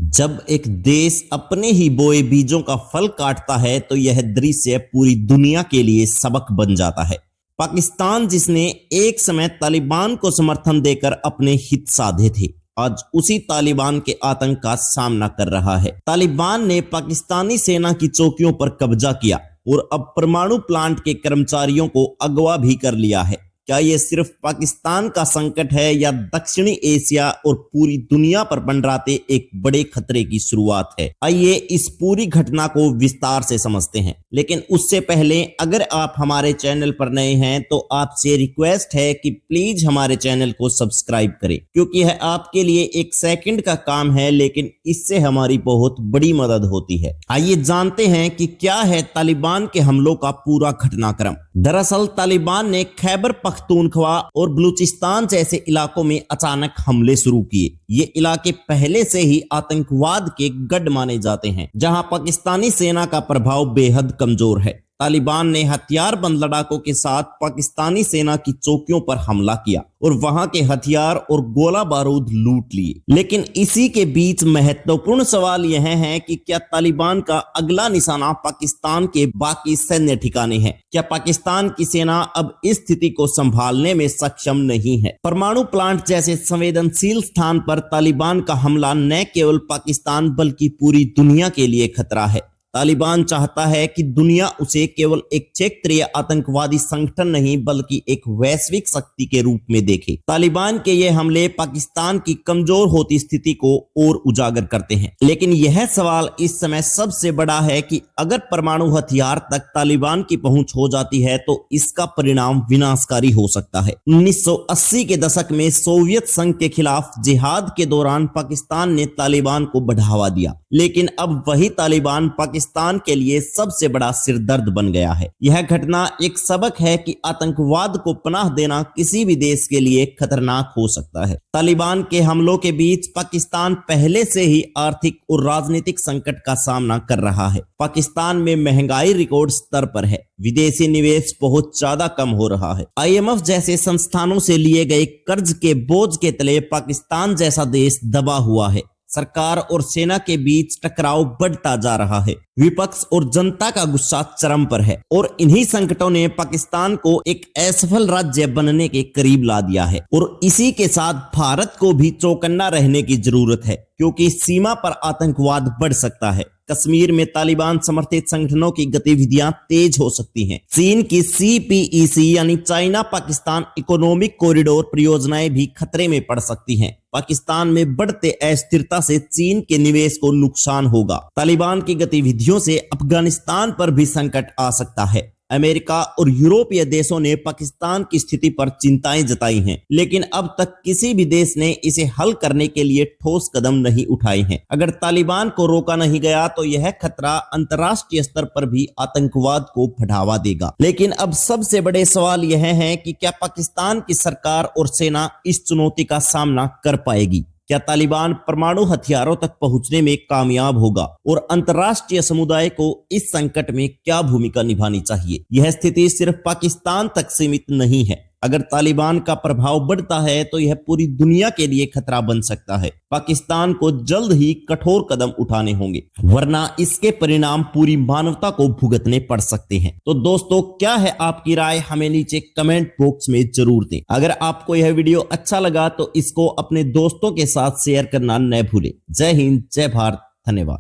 जब एक देश अपने ही बोए बीजों का फल काटता है तो यह दृश्य पूरी दुनिया के लिए सबक बन जाता है। पाकिस्तान, जिसने एक समय तालिबान को समर्थन देकर अपने हित साधे थे, आज उसी तालिबान के आतंक का सामना कर रहा है। तालिबान ने पाकिस्तानी सेना की चौकियों पर कब्जा किया और अब परमाणु प्लांट के कर्मचारियों को अगवा भी कर लिया है। क्या ये सिर्फ पाकिस्तान का संकट है या दक्षिणी एशिया और पूरी दुनिया पर मंडराते एक बड़े खतरे की शुरुआत है? आइए इस पूरी घटना को विस्तार से समझते हैं। लेकिन उससे पहले अगर आप हमारे चैनल पर नए हैं तो आपसे रिक्वेस्ट है कि प्लीज हमारे चैनल को सब्सक्राइब करें, क्योंकि यह आपके लिए एक सेकंड का काम है, लेकिन इससे हमारी बहुत बड़ी मदद होती है। आइए जानते हैं कि क्या है तालिबान के हमलों का पूरा घटनाक्रम। दरअसल तालिबान ने खैबर पख्तूनख्वा और बलूचिस्तान जैसे इलाकों में अचानक हमले शुरू किए। ये इलाके पहले से ही आतंकवाद के गढ़ माने जाते हैं, जहां पाकिस्तानी सेना का प्रभाव बेहद कमजोर है। तालिबान ने हथियारबंद लड़ाकों के साथ पाकिस्तानी सेना की चौकियों पर हमला किया और वहां के हथियार और गोला बारूद लूट लिए। लेकिन इसी के बीच महत्वपूर्ण सवाल यह है कि क्या तालिबान का अगला निशाना पाकिस्तान के बाकी सैन्य ठिकाने हैं? क्या पाकिस्तान की सेना अब इस स्थिति को संभालने में सक्षम नहीं है? परमाणु प्लांट जैसे संवेदनशील स्थान पर तालिबान का हमला न केवल पाकिस्तान बल्कि पूरी दुनिया के लिए खतरा है। तालिबान चाहता है कि दुनिया उसे केवल एक क्षेत्रीय आतंकवादी संगठन नहीं बल्कि एक वैश्विक शक्ति के रूप में देखे। तालिबान के ये हमले पाकिस्तान की कमजोर होती स्थिति को और उजागर करते हैं। लेकिन यह सवाल इस समय सबसे बड़ा है कि अगर परमाणु हथियार तक तालिबान की पहुंच हो जाती है तो इसका परिणाम विनाशकारी हो सकता है। 1980 के दशक में सोवियत संघ के खिलाफ जिहाद के दौरान पाकिस्तान ने तालिबान को बढ़ावा दिया, लेकिन अब वही तालिबान पाकिस्तान के लिए सबसे बड़ा सिरदर्द बन गया है। यह घटना एक सबक है कि आतंकवाद को पनाह देना किसी भी देश के लिए खतरनाक हो सकता है। तालिबान के हमलों के बीच पाकिस्तान पहले से ही आर्थिक और राजनीतिक संकट का सामना कर रहा है। पाकिस्तान में महंगाई रिकॉर्ड स्तर पर है, विदेशी निवेश बहुत ज्यादा कम हो रहा है। IMF जैसे संस्थानों से लिए गए कर्ज के बोझ के तले पाकिस्तान जैसा देश दबा हुआ है। सरकार और सेना के बीच टकराव बढ़ता जा रहा है। विपक्ष और जनता का गुस्सा चरम पर है और इन्हीं संकटों ने पाकिस्तान को एक असफल राज्य बनने के करीब ला दिया है। और इसी के साथ भारत को भी चौकन्ना रहने की जरूरत है, क्योंकि सीमा पर आतंकवाद बढ़ सकता है। कश्मीर में तालिबान समर्थित संगठनों की गतिविधियां तेज हो सकती हैं। चीन की CPEC यानी चाइना पाकिस्तान इकोनॉमिक कॉरिडोर परियोजनाएं भी खतरे में पड़ सकती हैं। पाकिस्तान में बढ़ते अस्थिरता से चीन के निवेश को नुकसान होगा। तालिबान की गतिविधियों से अफगानिस्तान पर भी संकट आ सकता है। अमेरिका और यूरोपीय देशों ने पाकिस्तान की स्थिति पर चिंताएं जताई हैं, लेकिन अब तक किसी भी देश ने इसे हल करने के लिए ठोस कदम नहीं उठाए हैं। अगर तालिबान को रोका नहीं गया तो यह खतरा अंतर्राष्ट्रीय स्तर पर भी आतंकवाद को बढ़ावा देगा। लेकिन अब सबसे बड़े सवाल यह है कि क्या पाकिस्तान की सरकार और सेना इस चुनौती का सामना कर पाएगी? क्या तालिबान परमाणु हथियारों तक पहुंचने में कामयाब होगा? और अंतर्राष्ट्रीय समुदाय को इस संकट में क्या भूमिका निभानी चाहिए? यह स्थिति सिर्फ पाकिस्तान तक सीमित नहीं है। अगर तालिबान का प्रभाव बढ़ता है तो यह पूरी दुनिया के लिए खतरा बन सकता है। पाकिस्तान को जल्द ही कठोर कदम उठाने होंगे, वरना इसके परिणाम पूरी मानवता को भुगतने पड़ सकते हैं। तो दोस्तों, क्या है आपकी राय? हमें नीचे कमेंट बॉक्स में जरूर दें। अगर आपको यह वीडियो अच्छा लगा तो इसको अपने दोस्तों के साथ शेयर करना न भूलें। जय हिंद, जय भारत, धन्यवाद।